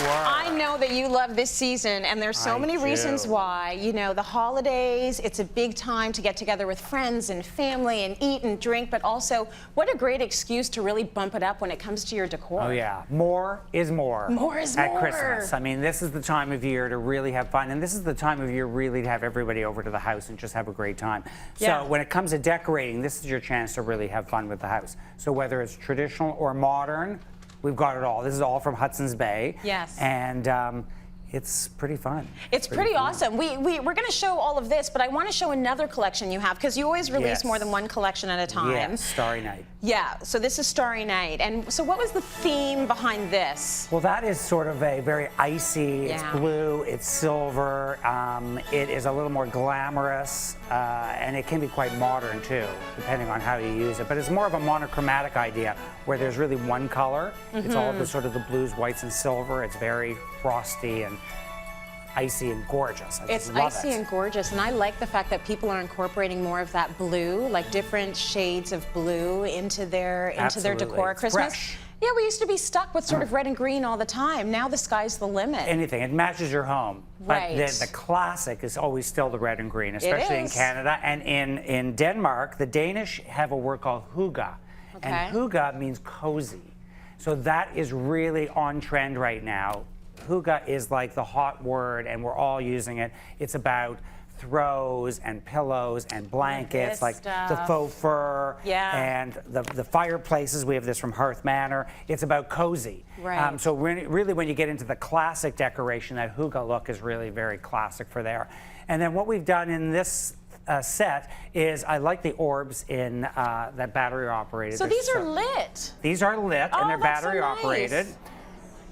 are. I know that you love this season, and there's so many reasons why. You know, the holidays, it's a big time to get together with friends and family and eat and drink, but also, what a great excuse to really bump it up when it comes to your decor. Oh, yeah. More is more. More is at more. Christmas. I mean, this is the time of year to really have fun, and this is the time of year really to have everybody over to the house and just have a great time. Yeah. So when it comes to decorating, this is your chance to really have fun with the house. So whether it's traditional or modern, we've got it all. This is all from Hudson's Bay. Yes. And it's pretty fun. It's pretty awesome. We're going to show all of this, but I want to show another collection you have, because you always release more than one collection at a time. Yes, Starry Night. Yeah, so this is Starry Night. And so what was the theme behind this? Well, that is sort of a very icy, it's blue, it's silver, it is a little more glamorous, and it can be quite modern too, depending on how you use it. But it's more of a monochromatic idea, where there's really one color. It's all the sort of the blues, whites, and silver. It's very frosty and icy and gorgeous. It's icy and gorgeous, and I like the fact that people are incorporating more of that blue, like different shades of blue into their decor at Christmas. Fresh. Yeah, we used to be stuck with sort of red and green all the time. Now the sky's the limit. Anything, it matches your home. Right. But the classic is always still the red and green, especially in Canada. And in Denmark, the Danish have a word called hygge. Okay. And hygge means cozy. So that is really on trend right now. Hygge is like the hot word, and we're all using it. It's about throws and pillows and blankets, like the faux fur and the fireplaces. We have this from Hearth Manor. It's about cozy. Right. So really, when you get into the classic decoration, that hygge look is really very classic for there. And then what we've done in this set is, I like the orbs in that battery operated. So these are lit. These are lit, and they're battery operated.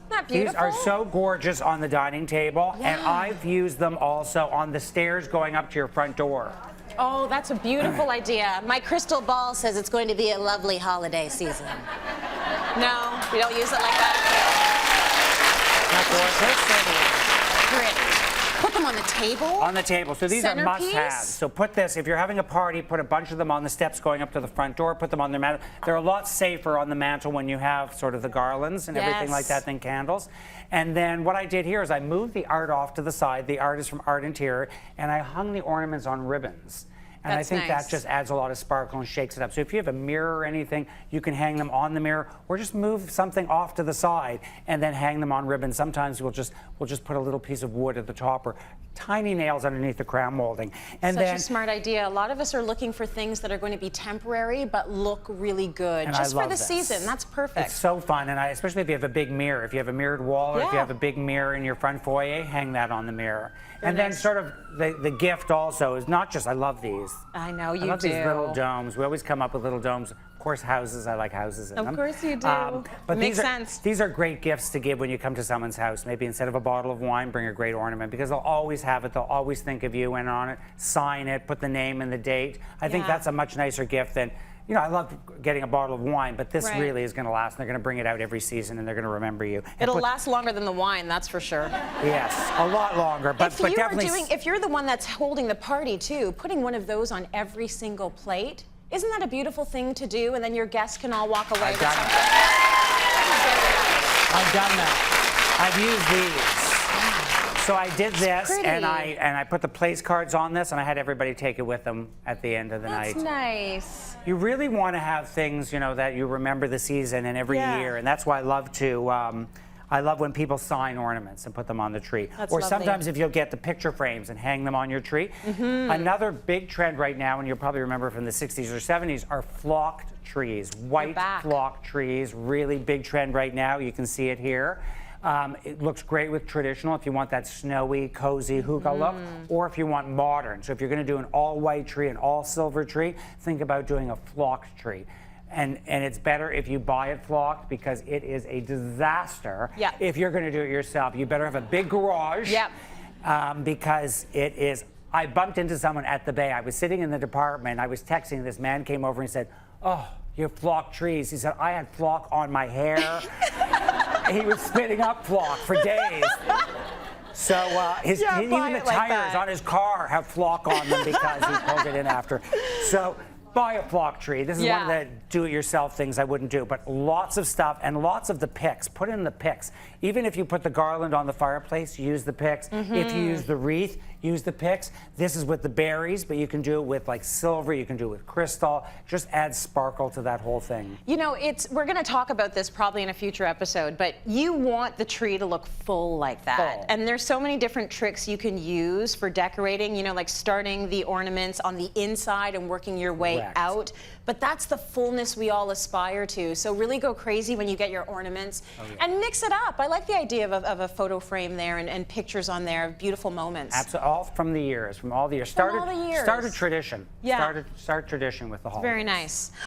Isn't that beautiful? These are so gorgeous on the dining table, and I've used them also on the stairs going up to your front door. Oh, that's a beautiful idea. My crystal ball says it's going to be a lovely holiday season. No, we don't use it like that. That's gorgeous. Pretty. Put them on the table? On the table. So these are must-haves. So put this, if you're having a party, put a bunch of them on the steps going up to the front door, put them on the mantle. They're a lot safer on the mantle when you have sort of the garlands and everything like that than candles. And then what I did here is I moved the art off to the side. The art is from Art Interior, and I hung the ornaments on ribbons. And I think that just adds a lot of sparkle and shakes it up. So if you have a mirror or anything, you can hang them on the mirror, or just move something off to the side and then hang them on ribbons. Sometimes we'll just put a little piece of wood at the top, or tiny nails underneath the crown molding. And Such a smart idea. A lot of us are looking for things that are going to be temporary but look really good. Just for the season. That's perfect. It's so fun, and especially if you have a big mirror. If you have a mirrored wall, or if you have a big mirror in your front foyer, hang that on the mirror. And then sort of the gift also is not just, I love these. I know you do. I love these little domes. We always come up with little domes. Of course, houses, I like houses in them. Of course you do. But Makes sense. These are great gifts to give when you come to someone's house. Maybe instead of a bottle of wine, bring a great ornament, because they'll always have it. They'll always think of you and on it. Sign it, put the name and the date. I think that's a much nicer gift than, you know, I love getting a bottle of wine, but this really is going to last. And they're going to bring it out every season, and they're going to remember you. It'll last longer than the wine, that's for sure. Yes, a lot longer. But definitely, if you're the one that's holding the party too, putting one of those on every single plate, isn't that a beautiful thing to do? And then your guests can all walk away with something. I've done that. I've used these. So I did this, and I put the place cards on this, and I had everybody take it with them at the end of the night. That's nice. You really want to have things, you know, that you remember the season and every year, and that's why I love to. I love when people sign ornaments and put them on the tree. Or sometimes if you'll get the picture frames and hang them on your tree. Another big trend right now, and you'll probably remember from the 60s or 70s, are flocked trees. White flocked trees, really big trend right now. You can see it here. It looks great with traditional if you want that snowy, cozy hygge look, or if you want modern. So if you're going to do an all-white tree, an all-silver tree, think about doing a flocked tree. And it's better if you buy it flocked, because it is a disaster if you're going to do it yourself. You better have a big garage because it is. I bumped into someone at the Bay. I was sitting in the department. I was texting. This man came over and said, "Oh, you have flocked trees." He said, "I had flock on my hair." He was spitting up flock for days. So even the tires on his car have flock on them because he pulled it in after. So. buy a flock tree. This is one of the do-it-yourself things I wouldn't do, but lots of stuff and lots of the picks. Put in the picks. Even if you put the garland on the fireplace, use the picks. If you use the wreath, use the picks. This is with the berries, but you can do it with like silver. You can do it with crystal. Just add sparkle to that whole thing. You know, we're going to talk about this probably in a future episode, but you want the tree to look full like that. Full. And there's so many different tricks you can use for decorating, you know, like starting the ornaments on the inside and working your way out. But that's the fullness we all aspire to. So really go crazy when you get your ornaments and mix it up. I like the idea of a photo frame there and pictures on there of beautiful moments. Absolutely, all from the years, from all the years. From all the years. Started tradition. Yeah. Start tradition with the holidays. Very nice.